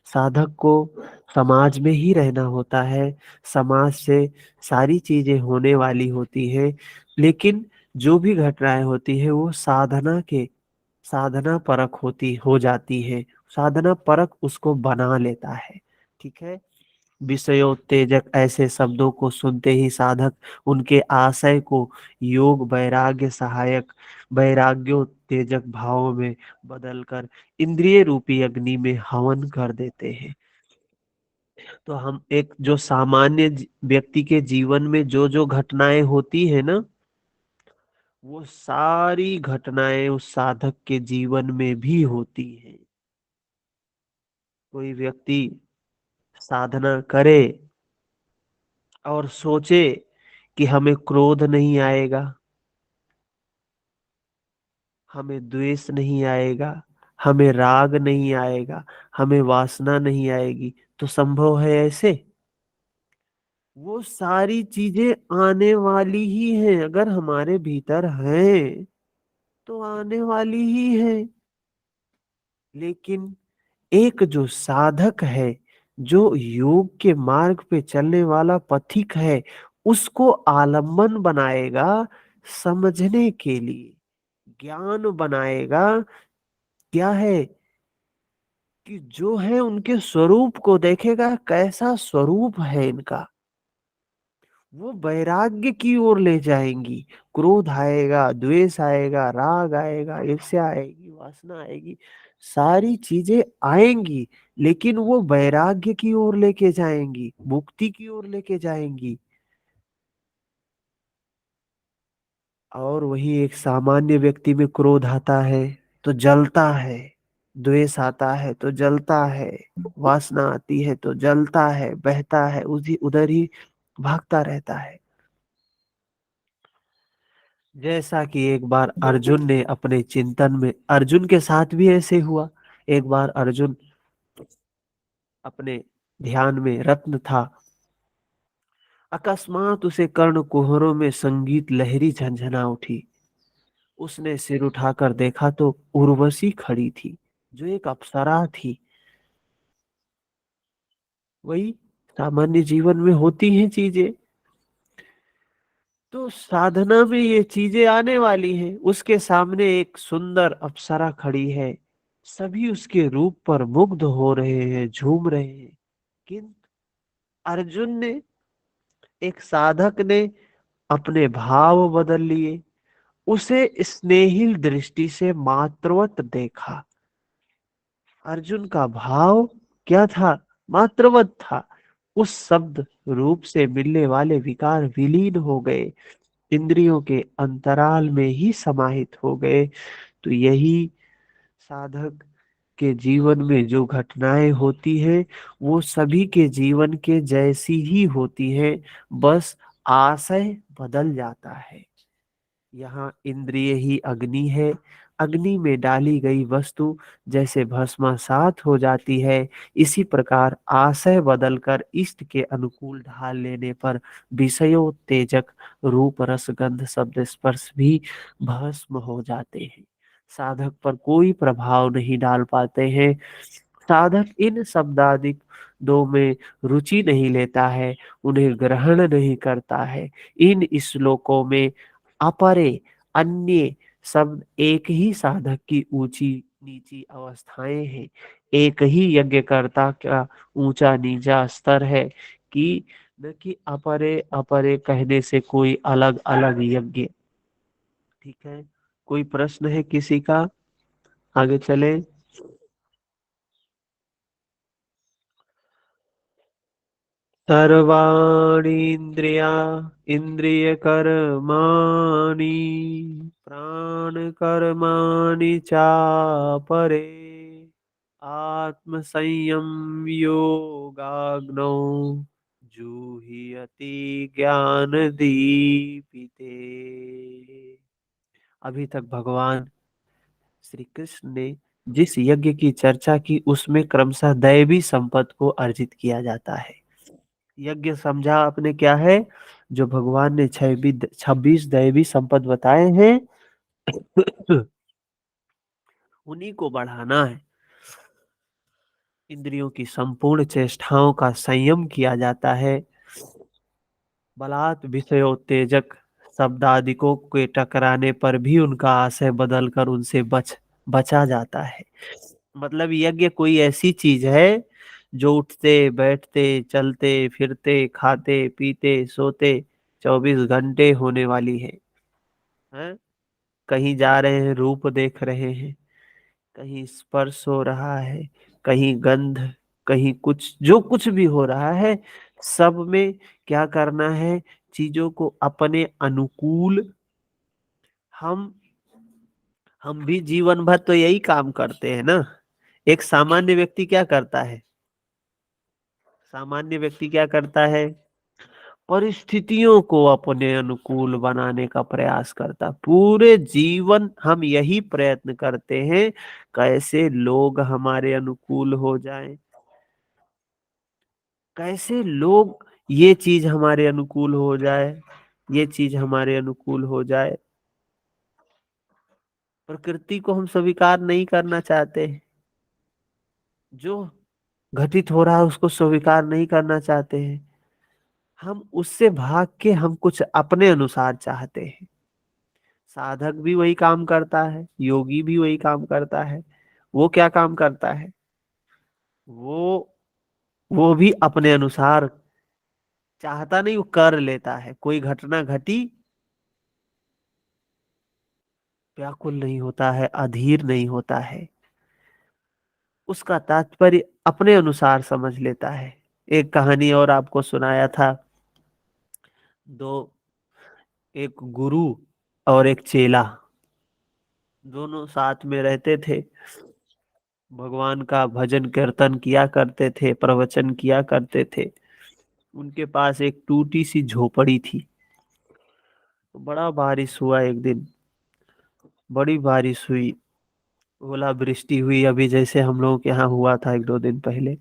साधक को समाज में ही रहना होता है, समाज से सारी चीजें होने वाली होती है, लेकिन जो भी घटनाएं होती है वो साधना परक हो जाती है, साधना परक उसको बना लेता है। ठीक है। विषयोत्तेजक ऐसे शब्दों को सुनते ही साधक उनके आशय को योग वैराग्य सहायक वैराग्योत्तेजक भावों में बदलकर इंद्रिय रूपी अग्नि में हवन कर देते हैं। तो हम एक जो सामान्य व्यक्ति के जीवन में जो जो घटनाएं होती है ना, वो सारी घटनाएं उस साधक के जीवन में भी होती है। कोई व्यक्ति साधना करे और सोचे कि हमें क्रोध नहीं आएगा, हमें द्वेष नहीं आएगा, हमें राग नहीं आएगा, हमें वासना नहीं आएगी, तो संभव है ऐसे? वो सारी चीजें आने वाली ही हैं, अगर हमारे भीतर हैं तो आने वाली ही है। लेकिन एक जो साधक है, जो योग के मार्ग पे चलने वाला पथिक है, उसको आलम्बन बनाएगा समझने के लिए, ज्ञान बनाएगा। क्या है कि जो है उनके स्वरूप को देखेगा, कैसा स्वरूप है इनका, वो वैराग्य की ओर ले जाएंगी। क्रोध आएगा, द्वेष आएगा, राग आएगा, ईर्ष्या आएगी, वासना आएगी, सारी चीजें आएंगी, लेकिन वो वैराग्य की ओर लेके जाएंगी, मुक्ति की ओर लेके जाएंगी। और वही एक सामान्य व्यक्ति में क्रोध आता है तो जलता है, द्वेष आता है तो जलता है, वासना आती है तो जलता है, बहता है, उसी उधर ही भागता रहता है। जैसा कि एक बार अर्जुन ने अपने चिंतन में, अर्जुन के साथ भी ऐसे हुआ। एक बार अर्जुन अपने ध्यान में रत्न था, अकस्मात उसे कर्ण कुहरों में संगीत लहरी झंझना उठी। उसने सिर उठाकर देखा तो उर्वशी खड़ी थी, जो एक अप्सरा थी। वही सामान्य जीवन में होती हैं चीजें। तो साधना में ये चीजें आने वाली हैं। उसके सामने एक सुंदर अप्सरा खड़ी है, सभी उसके रूप पर मुग्ध हो रहे हैं, झूम रहे हैं, किंतु अर्जुन ने, एक साधक ने अपने भाव बदल लिए, उसे स्नेहिल दृष्टि से मात्रवत देखा। अर्जुन का भाव क्या था? मात्रवत था। उस शब्द रूप से मिलने वाले विकार विलीन हो गए, इंद्रियों के अंतराल में ही समाहित हो गए। तो यही साधक के जीवन में जो घटनाएं होती है वो सभी के जीवन के जैसी ही होती है, बस आशय बदल जाता है। यहाँ इंद्रिय ही अग्नि है, अग्नि में डाली गई वस्तु जैसे भस्मासात हो जाती है, इसी प्रकार आशय बदलकर इष्ट के अनुकूल ढाल लेने पर विषयोत्तेजक रूप रस गंध शब्द स्पर्श भी भस्म हो जाते हैं, साधक पर कोई प्रभाव नहीं डाल पाते हैं। साधक इन शब्दादिक दो में रुचि नहीं लेता है, उन्हें ग्रहण नहीं करता है। इन श्लोकों में अपरे, अन्य शब्द एक ही साधक की ऊंची नीची अवस्थाएं हैं, एक ही यज्ञकर्ता का ऊंचा नीचा स्तर है, कि न कि अपरे अपरे कहने से कोई अलग अलग यज्ञ। ठीक है, कोई प्रश्न है किसी का? आगे चले। सर्वाणीन्द्रिया इन्द्रियकर्माणि प्राणकर्माणि चापरे आत्मसंयम योगाग्नौ जुह्यति ज्ञान दीपिते। अभी तक भगवान श्री कृष्ण ने जिस यज्ञ की चर्चा की उसमें क्रमशः दैवी संपत्ति को अर्जित किया जाता है। यज्ञ समझा आपने क्या है? जो भगवान ने 26 दैवी संपत्ति बताए हैं उन्हीं को बढ़ाना है। इंद्रियों की संपूर्ण चेष्टाओं का संयम किया जाता है। बलात् विषयोत्तेजक शब्दादिकों के टकराने पर भी उनका आशय बदलकर उनसे बचा जाता है। मतलब यज्ञ कोई ऐसी चीज है जो उठते बैठते चलते फिरते खाते पीते सोते 24 घंटे होने वाली है, हैं? कहीं जा रहे हैं रूप देख रहे हैं, कहीं स्पर्श हो रहा है, कहीं गंध, कहीं कुछ, जो कुछ भी हो रहा है सब में क्या करना है? चीजों को अपने अनुकूल। हम हम भी जीवन भर तो यही काम करते हैं ना। एक सामान्य व्यक्ति क्या करता है? सामान्य व्यक्ति क्या करता है? परिस्थितियों को अपने अनुकूल बनाने का प्रयास करता। पूरे जीवन हम यही प्रयत्न करते हैं, कैसे लोग हमारे अनुकूल हो जाएं, कैसे लोग, ये चीज हमारे अनुकूल हो जाए, ये चीज हमारे अनुकूल हो जाए। प्रकृति को हम स्वीकार नहीं करना चाहते, जो घटित हो रहा है उसको स्वीकार नहीं करना चाहते हैं। हम उससे भाग के हम कुछ अपने अनुसार चाहते हैं। साधक भी वही काम करता है, योगी भी वही काम करता है। वो क्या काम करता है? वो वो भी अपने अनुसार चाहता नहीं, वो कर लेता है। कोई घटना घटी, व्याकुल नहीं होता है, अधीर नहीं होता है, उसका तात्पर्य अपने अनुसार समझ लेता है। एक कहानी और आपको सुनाया था। दो, एक गुरु और एक चेला, दोनों साथ में रहते थे, भगवान का भजन कीर्तन किया करते थे, प्रवचन किया करते थे। उनके पास एक टूटी सी झोपड़ी थी। तो बड़ा बारिश हुआ एक दिन, बड़ी बारिश हुई, ओलावृष्टि हुई, अभी जैसे हम लोगों के यहाँ हुआ था 1-2 दिन पहले।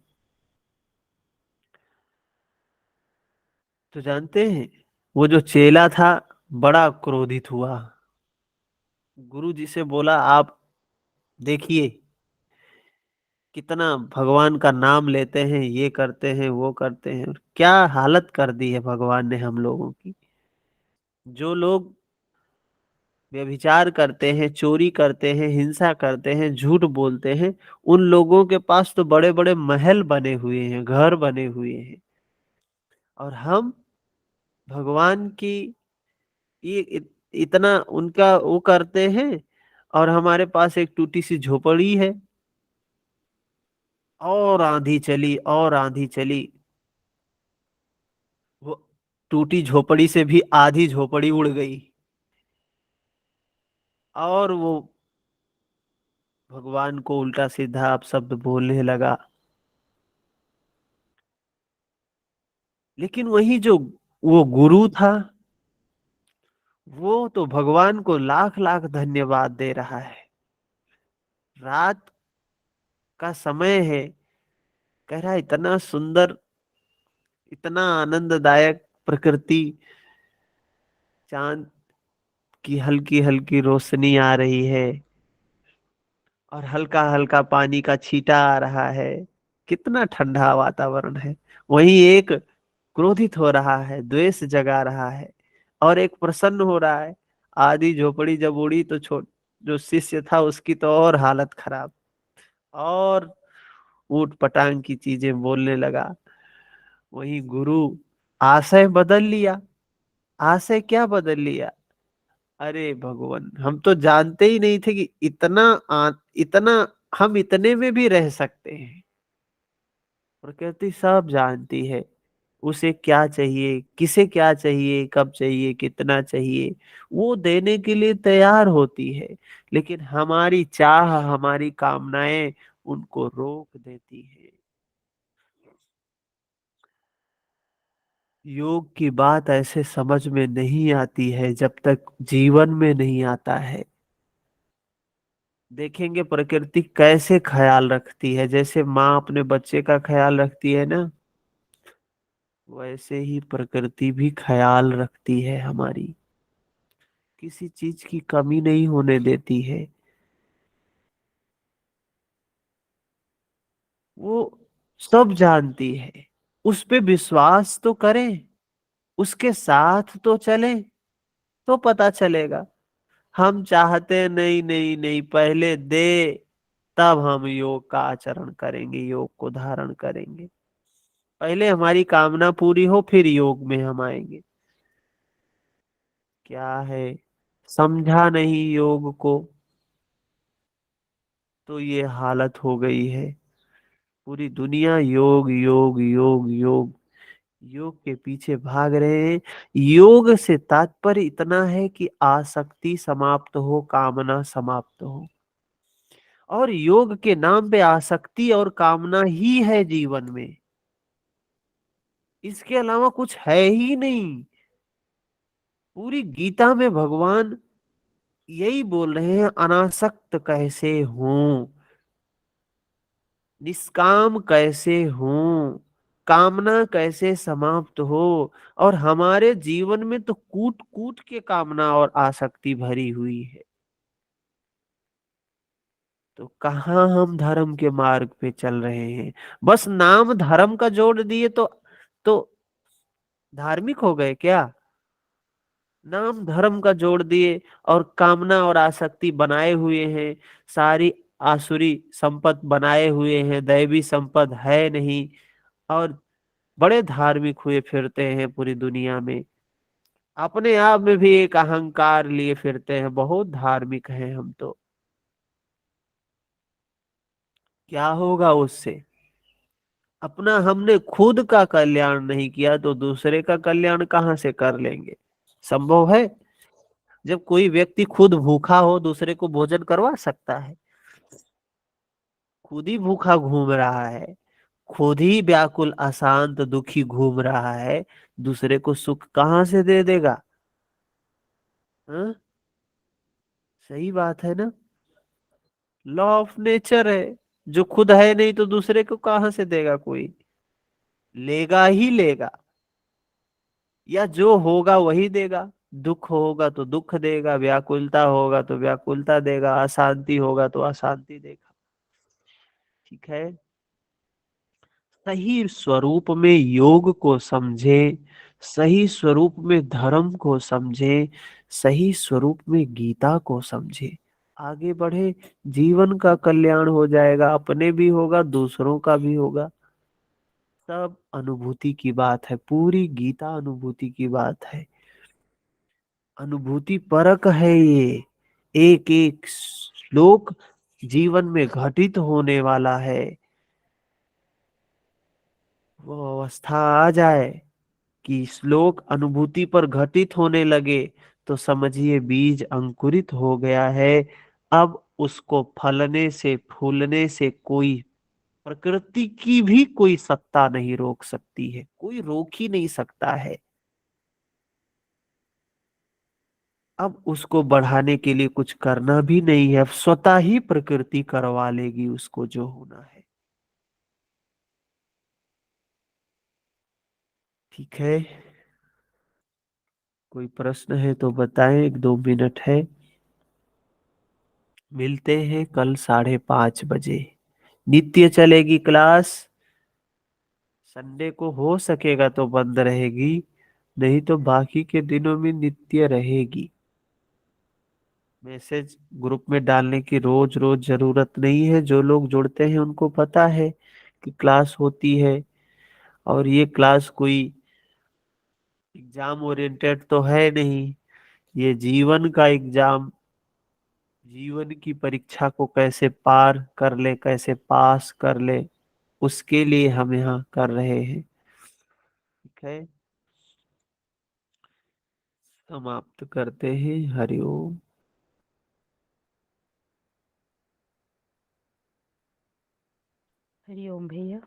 तो जानते हैं, वो जो चेला था बड़ा क्रोधित हुआ। गुरु जी से बोला, आप देखिए कितना भगवान का नाम लेते हैं, ये करते हैं वो करते हैं, क्या हालत कर दी है भगवान ने हम लोगों की। जो लोग व्यभिचार करते हैं, चोरी करते हैं, हिंसा करते हैं, झूठ बोलते हैं, उन लोगों के पास तो बड़े बड़े महल बने हुए हैं, घर बने हुए हैं। और हम भगवान की ये इतना उनका वो करते हैं, और हमारे पास एक टूटी सी झोपड़ी है, और आंधी चली और आंधी चली, वो टूटी झोपड़ी से भी आधी झोपड़ी उड़ गई, और वो भगवान को उल्टा सीधा अपशब्द बोलने लगा। लेकिन वही जो वो गुरु था, वो तो भगवान को लाख लाख धन्यवाद दे रहा है। रात का समय है, कह रहा है इतना सुंदर, इतना आनंददायक प्रकृति, चांद की हल्की हल्की रोशनी आ रही है, और हल्का हल्का पानी का छींटा आ रहा है, कितना ठंडा वातावरण है। वहीं एक क्रोधित हो रहा है, द्वेष जगा रहा है, और एक प्रसन्न हो रहा है। आधी झोपड़ी जब उड़ी तो जो शिष्य था उसकी तो और हालत खराब, और ऊट पटांग की चीजें बोलने लगा। वही गुरु आशय बदल लिया। आशय क्या बदल लिया? अरे भगवान, हम तो जानते ही नहीं थे कि इतना हम इतने में भी रह सकते हैं। प्रकृति सब जानती है उसे क्या चाहिए, किसे क्या चाहिए, कब चाहिए, कितना चाहिए, वो देने के लिए तैयार होती है। लेकिन हमारी चाह, हमारी कामनाएं उनको रोक देती है। योग की बात ऐसे समझ में नहीं आती है जब तक जीवन में नहीं आता है। देखेंगे प्रकृति कैसे ख्याल रखती है, जैसे माँ अपने बच्चे का ख्याल रखती है ना, वैसे ही प्रकृति भी ख्याल रखती है हमारी, किसी चीज की कमी नहीं होने देती है। वो सब जानती है। उस पे विश्वास तो करें, उसके साथ तो चलें, तो पता चलेगा। हम चाहते हैं नहीं नहीं नहीं, पहले दे, तब हम योग का आचरण करेंगे, योग को धारण करेंगे। पहले हमारी कामना पूरी हो, फिर योग में हम आएंगे। क्या है, समझा नहीं योग को, तो ये हालत हो गई है। पूरी दुनिया योग योग योग योग, योग के पीछे भाग रहे हैं। योग से तात्पर्य इतना है कि आसक्ति समाप्त हो, कामना समाप्त हो। और योग के नाम पे आसक्ति और कामना ही है जीवन में, इसके अलावा कुछ है ही नहीं। पूरी गीता में भगवान यही बोल रहे हैं, अनासक्त कैसे हूं, निष्काम कैसे हूं, कामना कैसे समाप्त हो। और हमारे जीवन में तो कूट कूट के कामना और आसक्ति भरी हुई है। तो कहाँ हम धर्म के मार्ग पे चल रहे हैं? बस नाम धर्म का जोड़ दिए तो धार्मिक हो गए क्या? नाम धर्म का जोड़ दिए और कामना और आसक्ति बनाए हुए हैं, सारी आसुरी संपत बनाए हुए हैं, दैवी संपद है नहीं। और बड़े धार्मिक हुए फिरते हैं पूरी दुनिया में, अपने आप में भी एक अहंकार लिए फिरते हैं, बहुत धार्मिक हैं हम तो। क्या होगा उससे? अपना हमने खुद का कल्याण नहीं किया तो दूसरे का कल्याण कहाँ से कर लेंगे? संभव है? जब कोई व्यक्ति खुद भूखा हो, दूसरे को भोजन करवा सकता है? खुद ही भूखा घूम रहा है, खुद ही व्याकुल अशांत दुखी घूम रहा है, दूसरे को सुख कहाँ से दे देगा? हाँ? सही बात है ना? लॉ ऑफ नेचर है, जो खुद है नहीं तो दूसरे को कहाँ से देगा कोई? लेगा ही लेगा, या जो होगा वही देगा। दुख होगा तो दुख देगा, व्याकुलता होगा तो व्याकुलता देगा, अशांति होगा तो अशांति देगा। ठीक है। सही स्वरूप में योग को समझे, सही स्वरूप में धर्म को समझे, सही स्वरूप में गीता को समझे, आगे बढ़े, जीवन का कल्याण हो जाएगा, अपने भी होगा, दूसरों का भी होगा। सब अनुभूति की बात है, पूरी गीता अनुभूति की बात है, अनुभूति परक है ये। एक एक श्लोक जीवन में घटित होने वाला है। वो अवस्था आ जाए कि श्लोक अनुभूति पर घटित होने लगे तो समझिए बीज अंकुरित हो गया है। अब उसको फलने से फूलने से कोई प्रकृति की भी कोई सत्ता नहीं रोक सकती है, कोई रोक ही नहीं सकता है। अब उसको बढ़ाने के लिए कुछ करना भी नहीं है, अब स्वतः ही प्रकृति करवा लेगी उसको जो होना है। ठीक है, कोई प्रश्न है तो बताएं, 1-2 मिनट है। मिलते हैं कल 5:30 बजे। नित्य चलेगी क्लास। संडे को हो सकेगा तो बंद रहेगी, नहीं तो बाकी के दिनों में नित्य रहेगी। मैसेज ग्रुप में डालने की रोज रोज जरूरत नहीं है, जो लोग जुड़ते हैं उनको पता है कि क्लास होती है। और ये क्लास कोई एग्जाम ओरिएंटेड तो है नहीं, ये जीवन का एग्जाम, जीवन की परीक्षा को कैसे पार कर ले, कैसे पास कर ले, उसके लिए हम यहाँ कर रहे हैं। ठीक है, समाप्त करते हैं। हरिओम। हरिओम भैया।